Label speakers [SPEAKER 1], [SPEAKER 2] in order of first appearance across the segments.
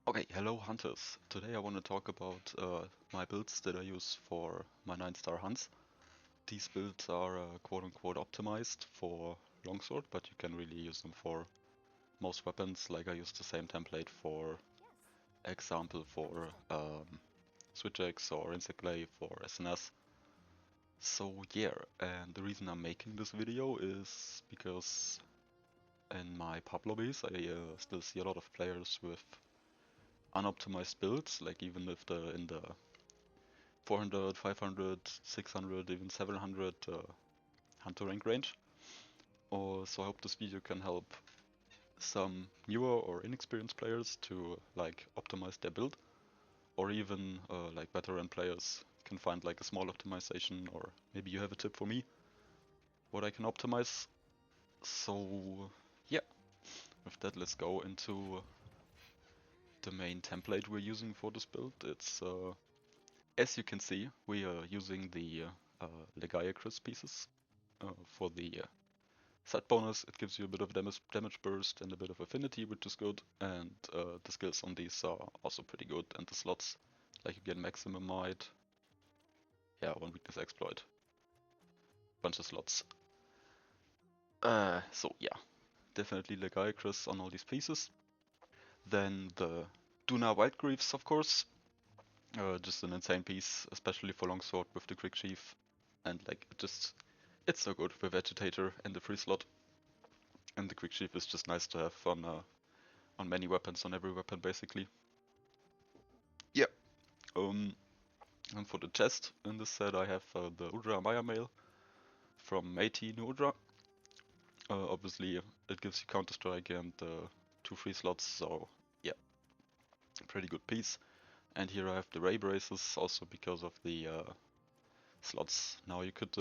[SPEAKER 1] Okay, hello hunters. Today I want to talk about my builds that I use for my 9-star hunts. These builds are quote-unquote optimized for longsword, but you can really use them for most weapons. Like I use the same template for example for switch axe or insect glaive or SNS. So yeah, and the reason I'm making this video is because in my pub lobbies I still see a lot of players with unoptimized builds, like even if they're in the 400, 500, 600, even 700 hunter rank range. So I hope this video can help some newer or inexperienced players to like optimize their build, or even like veteran players can find like a small optimization, or maybe you have a tip for me what I can optimize. So yeah, with that let's go into the main template we're using for this build. It's as you can see, we are using the Lagiacrus pieces for the set bonus. It gives you a bit of damage burst and a bit of affinity, which is good, and the skills on these are also pretty good, and the slots, like you get maximum might, yeah, one weakness exploit, bunch of slots. So yeah, definitely Lagiacrus on all these pieces. Then the Duna Wild Griefs, of course, just an insane piece, especially for longsword with the quick sheath, and like it's so good with agitator and the free slot. And the quick sheath is just nice to have on many weapons, on every weapon basically. Yeah. And for the chest in this set, I have the Udra Maya Mail from 80 New Udra. Obviously, it gives you Counter Strike and 2 free slots, so yeah, pretty good piece. And here I have the Ray Braces, also because of the slots. Now you could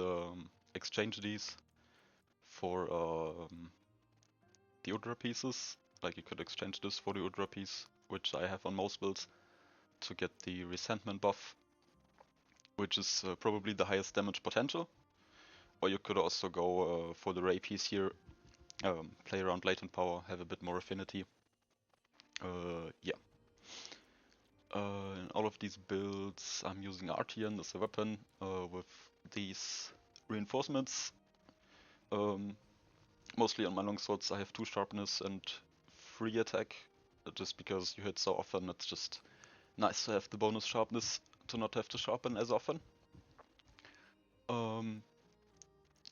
[SPEAKER 1] exchange these for the Udra pieces. Like you could exchange this for the Udra piece, which I have on most builds, to get the resentment buff, which is probably the highest damage potential. Or you could also go for the Ray piece here, play around latent power, have a bit more affinity. Yeah. In all of these builds I'm using Artian as a weapon with these reinforcements. Mostly on my longswords I have 2 sharpness and 3 attack, just because you hit so often it's just nice to have the bonus sharpness to not have to sharpen as often.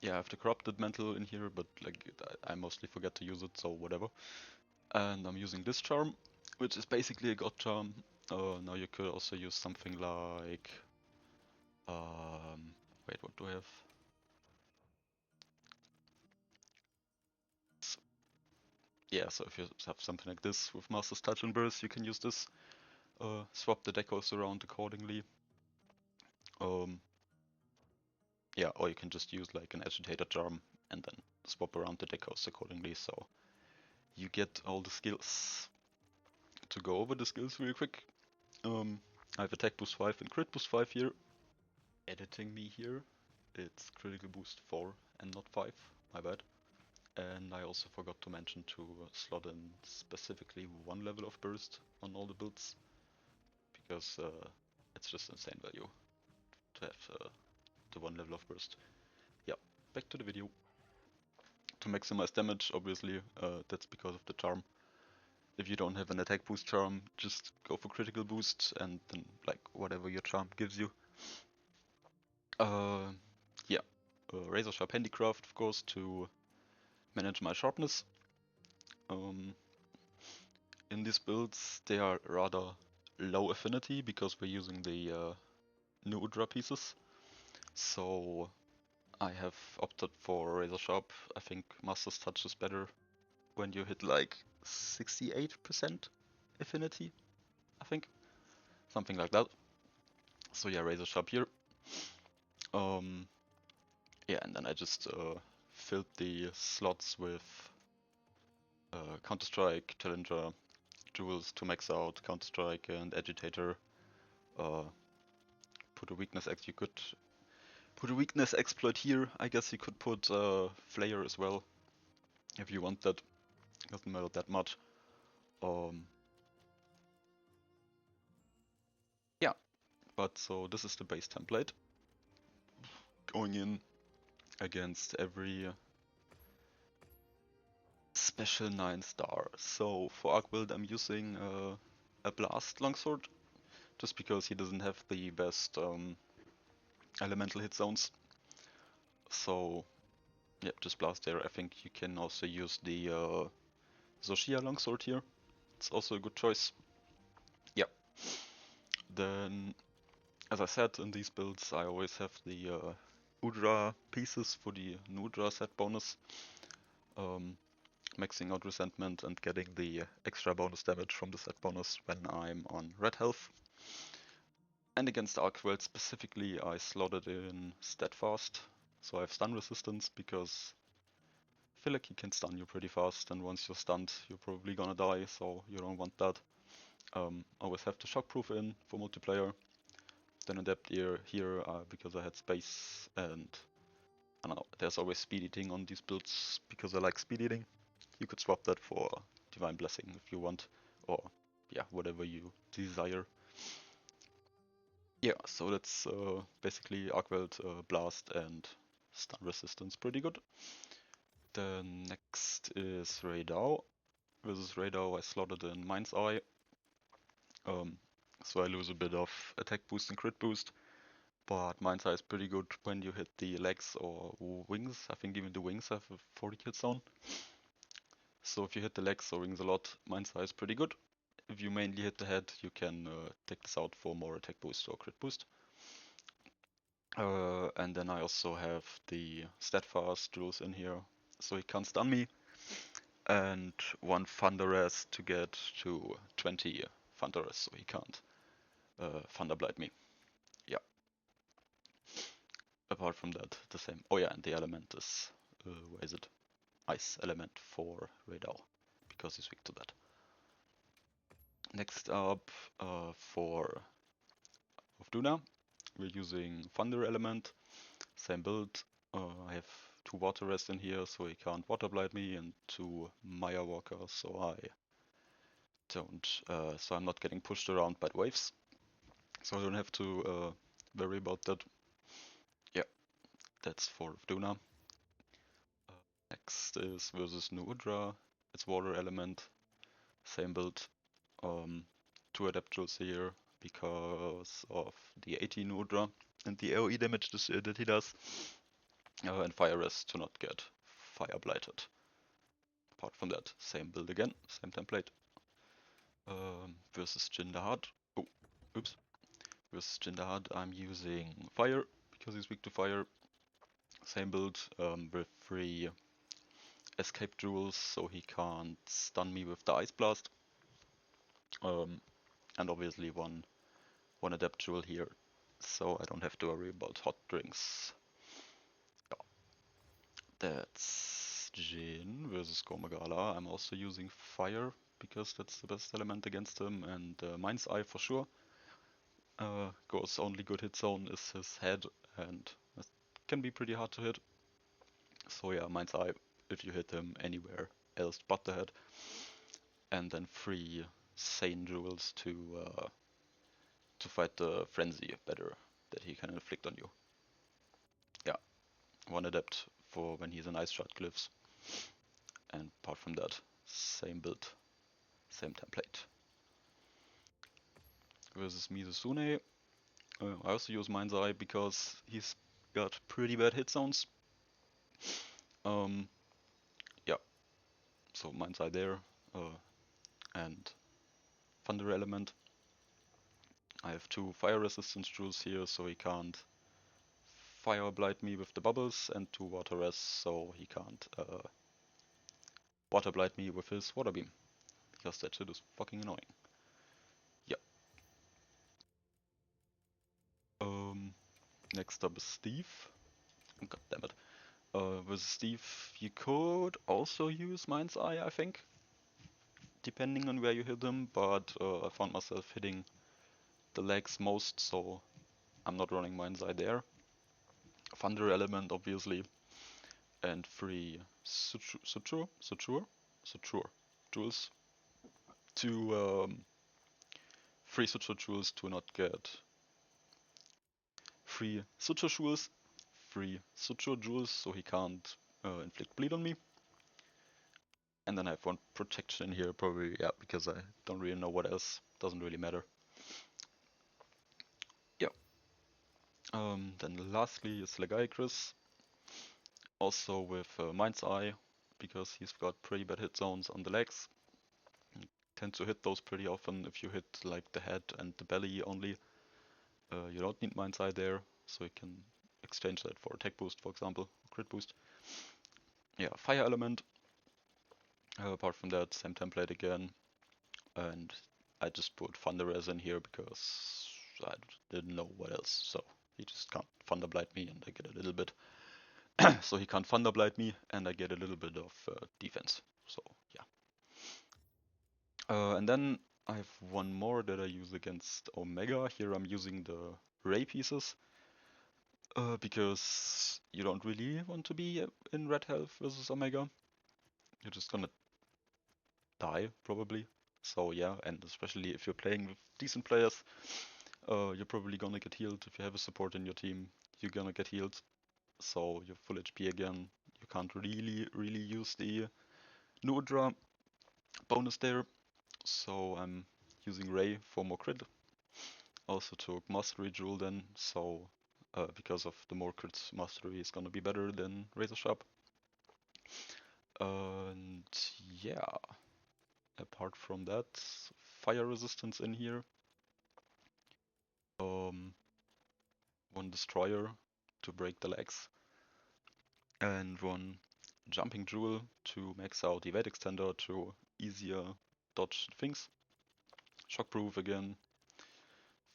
[SPEAKER 1] Yeah, I have the corrupted mantle in here, but like I mostly forget to use it, so whatever. And I'm using this charm, which is basically a god charm. Now you could also use something like wait, what do I have? Yeah, so if you have something like this with Master's Touch and Burst, you can use this. Swap the decos around accordingly. Yeah, or you can just use like an agitator charm and then swap around the decos accordingly, so you get all the skills. To go over the skills real quick, I have attack boost 5 and crit boost 5 here. Editing me here, it's critical boost 4 and not 5, my bad. And I also forgot to mention to slot in specifically 1 level of burst on all the builds, because it's just insane value to have the 1 level of burst. Yeah, back to the video. To maximize damage, obviously, that's because of the charm. If you don't have an attack boost charm, just go for critical boost and then like whatever your charm gives you. Yeah, razor sharp handicraft, of course, to manage my sharpness. In these builds, they are rather low affinity because we're using the new Udra pieces. So I have opted for razor sharp. I think Master's Touch is better when you hit like 68% affinity, I think. Something like that. So yeah, razor sharp here. Yeah, and then I just filled the slots with Counter Strike, Challenger, jewels to max out Counter Strike and Agitator. Put a weakness you could put a weakness exploit here. I guess you could put Flayer as well if you want that. Doesn't matter that much. But so this is the base template. Going in against every special 9-star. So for Arkveld I'm using a blast longsword, just because he doesn't have the best elemental hit zones. So yeah, just blast there. I think you can also use the Zoshia longsword here. It's also a good choice. Yeah. Then, as I said, in these builds I always have the Udra pieces for the Udra set bonus. Maxing out resentment and getting the extra bonus damage from the set bonus when I'm on red health. And against Arkveld specifically I slotted in steadfast, so I have stun resistance because I feel like he can stun you pretty fast, and once you're stunned you're probably gonna die, so you don't want that. Always have the shockproof in for multiplayer. Then adapt here because I had space, and I don't know, there's always speed eating on these builds because I like speed eating. You could swap that for Divine Blessing if you want, or yeah, whatever you desire. Yeah, so that's basically Arkveld, Blast and Stun Resistance, pretty good. Then next is Rey Dau. Versus Rey Dau I slotted in Mind's Eye. So I lose a bit of attack boost and crit boost, but Mind's Eye is pretty good when you hit the legs or wings. I think even the wings have a 40 hit zone. So if you hit the legs or wings a lot, Mind's Eye is pretty good. If you mainly hit the head, you can take this out for more attack boost or crit boost. And then I also have the steadfast jewels in here, so he can't stun me. And one Thunderous to get to 20 Thunderous, so he can't Thunderblight me. Yeah. Apart from that, the same. Oh yeah, and the element is, where is it? Ice element for Rey Dau, because he's weak to that. Next up, for Uth Duna, we're using Thunder element, same build. I have 2 water rests in here, so he can't water blight me, and 2 Maya Walker, so I'm not getting pushed around by the waves. So I don't have to worry about that. Yeah, that's for Uth Duna. Next is versus Udra. It's water element, same build. 2 adept jewels here because of the 18 Udra and the AoE damage that he does. And fire rest to not get fire blighted. Apart from that, same build again, same template. Versus Jin Dahaad. Oh, oops. Versus Jin Dahaad, I'm using fire because he's weak to fire. Same build with 3 escape jewels, so he can't stun me with the ice blast. And obviously one adept jewel here, so I don't have to worry about hot drinks. Yeah. That's Jin versus Gore Magala. I'm also using fire because that's the best element against him, and Mind's Eye for sure. Gore's only good hit zone is his head, and it can be pretty hard to hit. So yeah, Mind's Eye if you hit him anywhere else but the head. And then 3 Sane jewels to fight the frenzy better that he can inflict on you. Yeah, 1 adept for when he's in Ice Shard Glyphs. And apart from that, same build, same template. Versus Mizutsune, I also use Mind's Eye because he's got pretty bad hit zones. Yeah, so Mind's Eye there, and Thunder element. I have 2 fire resistance jewels here, so he can't fire blight me with the bubbles, and 2 water rests, so he can't water blight me with his water beam, because that shit is fucking annoying. Yeah. Next up is Steve. God damn it. With Steve, you could also use Mind's Eye, I think, depending on where you hit him, but I found myself hitting the legs most, so I'm not running Mind's Eye there. Thunder element, obviously, and 3 suture jewels to 3 suture jewels to not get 3 Suture Jewels, 3 Suture Jewels, so he can't inflict bleed on me. And then I have 1 protection in here, probably, yeah, because I don't really know what else, doesn't really matter. Yeah. Then lastly is Lagiacrus, also with Mind's Eye, because he's got pretty bad hit zones on the legs. You tend to hit those pretty often. If you hit like the head and the belly only, you don't need Mind's Eye there, so you can exchange that for attack boost, for example, or crit boost. Yeah, Fire Element. Apart from that, same template again, and I just put Thunder Res in here because I didn't know what else, so he just can't Thunder Blight me and I get a little bit. So he can't Thunder Blight me and I get a little bit of defense, so yeah. And then I have 1 more that I use against Omega. Here I'm using the Rey pieces, because you don't really want to be in red health versus Omega. You're just gonna die, probably. So yeah, and especially if you're playing with decent players, you're probably gonna get healed. If you have a support in your team, you're gonna get healed. So you're full HP again. You can't really use the Udra bonus there. So I'm using Rey for more crit. Also took Mastery Jewel then, so because of the more crits, Mastery is gonna be better than Razor Sharp. And yeah, apart from that, fire resistance in here. 1 Destroyer to break the legs, and 1 Jumping Jewel to max out Evade Extender to easier dodge things. Shockproof again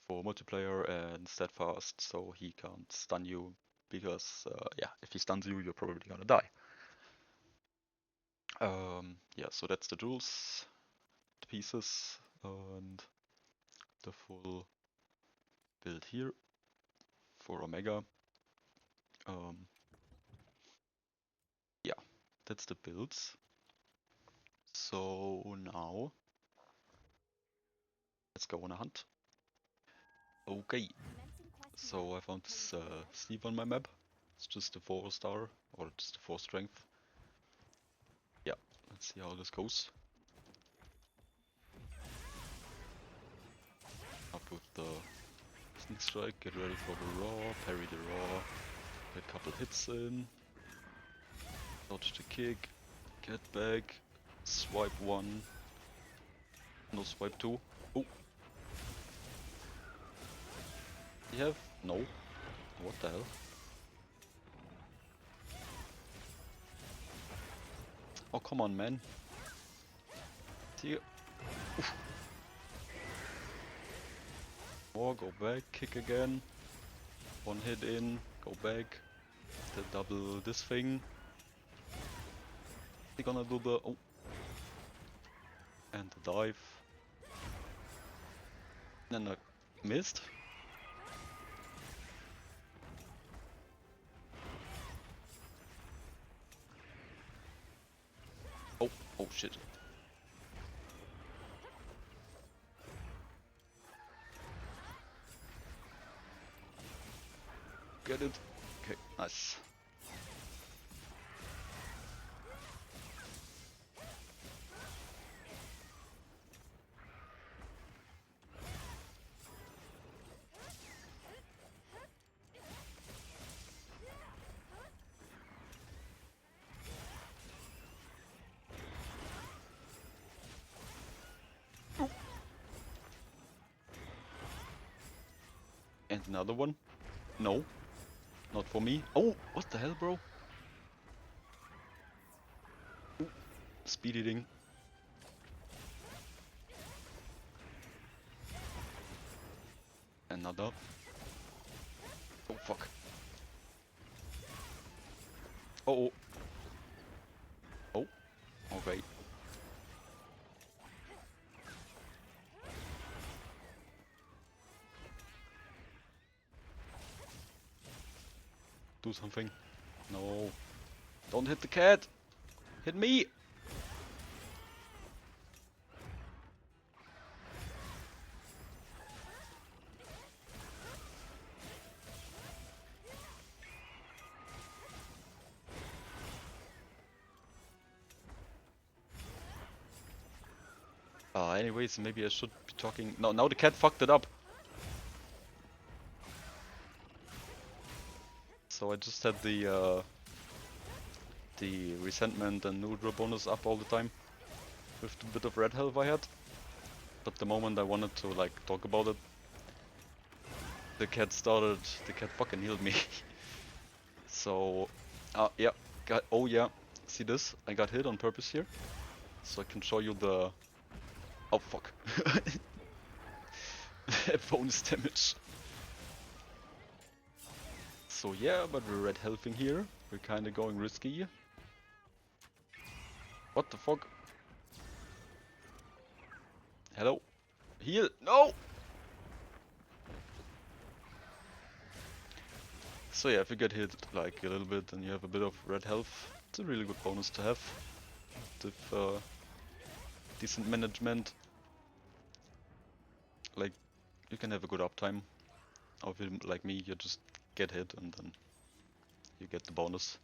[SPEAKER 1] for multiplayer, and Steadfast so he can't stun you, because yeah, if he stuns you, you're probably gonna die. Yeah, so that's the jewels, the pieces, and the full build here for Omega. Yeah, that's the builds. So now let's go on a hunt. Okay, so I found this Steve on my map. It's just a 4-star, or just a 4 strength. Yeah, let's see how this goes. Up with the sneak strike, get ready for the raw, parry the raw, get a couple hits in, dodge the kick, get back, swipe 1, no swipe 2. Oh! You have? No. What the hell? Oh, come on, man. See you. More, go back, kick again. 1 hit in, go back. The double this thing. They're gonna do the... oh. And the dive. And I missed. Oh, oh shit. Get it. Okay, nice. And another one. No. Not for me. Oh, what the hell, bro? Ooh, speed eating. Another. Oh, fuck. Oh, oh. Oh, okay. Do something. No. Don't hit the cat. Hit me. Anyways, maybe I should be talking. No, now the cat fucked it up. So I just had the resentment and Udra bonus up all the time with the bit of red health I had. But the moment I wanted to like talk about it, the cat fucking healed me. So, yeah, oh yeah, see this? I got hit on purpose here. So I can show you the, oh fuck. Bonus damage. So yeah, but we're red healthing here. We're kinda going risky. What the fuck? Hello? Heal! No! So yeah, if you get hit like a little bit and you have a bit of red health, it's a really good bonus to have. With decent management. Like, you can have a good uptime. Or if you, like me, you just get hit and then you get the bonus.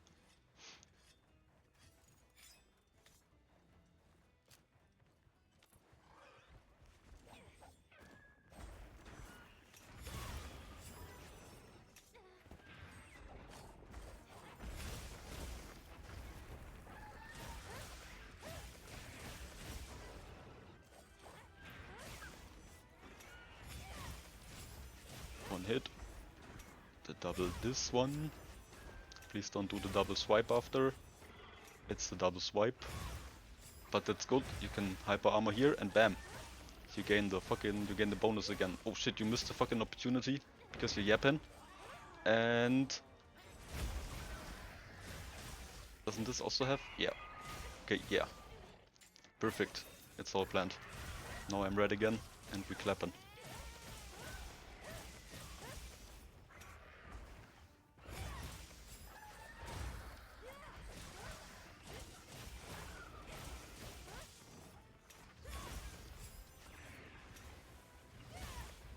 [SPEAKER 1] One hit. The double this one. Please don't do the double swipe after. It's the double swipe. But that's good. You can hyper armor here and bam. You gain the bonus again. Oh shit, you missed the fucking opportunity because you're yapping. And doesn't this also have? Yeah. Okay, yeah. Perfect. It's all planned. Now I'm red again and we clapping.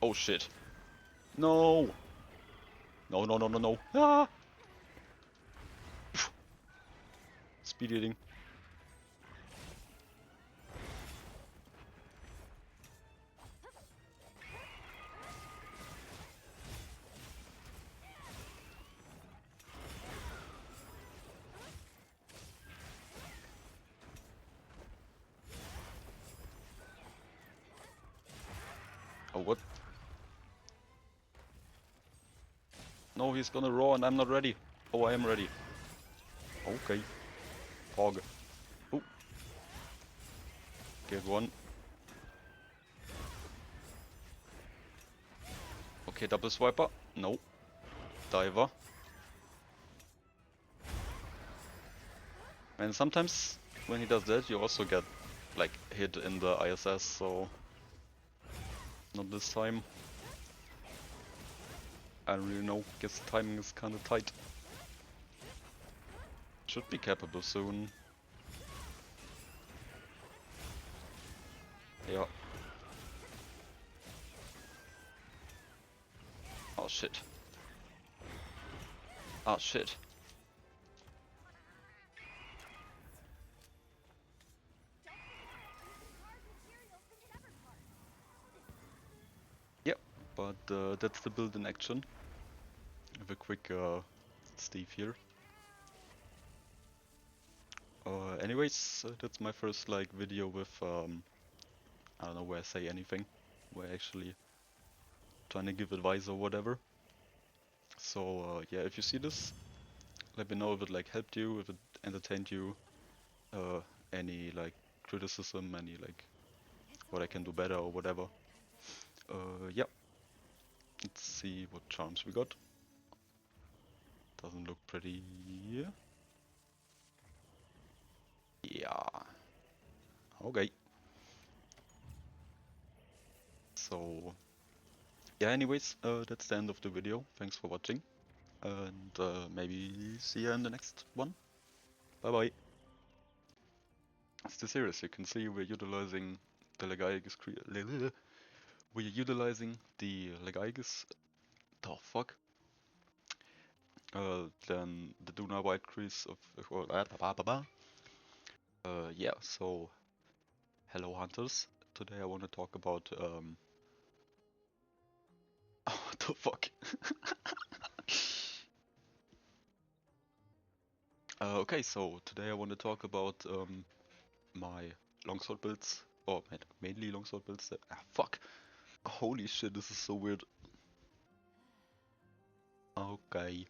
[SPEAKER 1] Oh shit. No! No, no, no, no, no. Ah! Speed eating. Oh, what? No, he's gonna roar and I'm not ready. Oh, I am ready. Okay. Hog. Oh. Get one. Okay, double swiper. No. Diver. And sometimes when he does that, you also get like hit in the ISS, so not this time. I don't really know. Guess the timing is kinda tight. Should be capable soon. Yeah. Oh shit. Oh shit. Yep, but that's the build in action. Have a quick Steve here. Anyways, that's my first like video with I don't know where I say anything, where I actually trying to give advice or whatever. So yeah, if you see this, let me know if it like helped you, if it entertained you, any like criticism, any like what I can do better or whatever. Yeah, let's see what charms we got. Doesn't look pretty. Yeah. Okay. So yeah, anyways, that's the end of the video. Thanks for watching, and maybe see you in the next one. Bye bye. It's the series. You can see we're utilizing the Lagiacrus. We're utilizing the Lagiacrus. The fuck. Then the Duna white crease of. Yeah. So hello hunters. today I want to talk about what the fuck? Okay, so today I want to talk about my longsword builds, or mainly longsword builds. Fuck! Holy shit, this is so weird. Okay.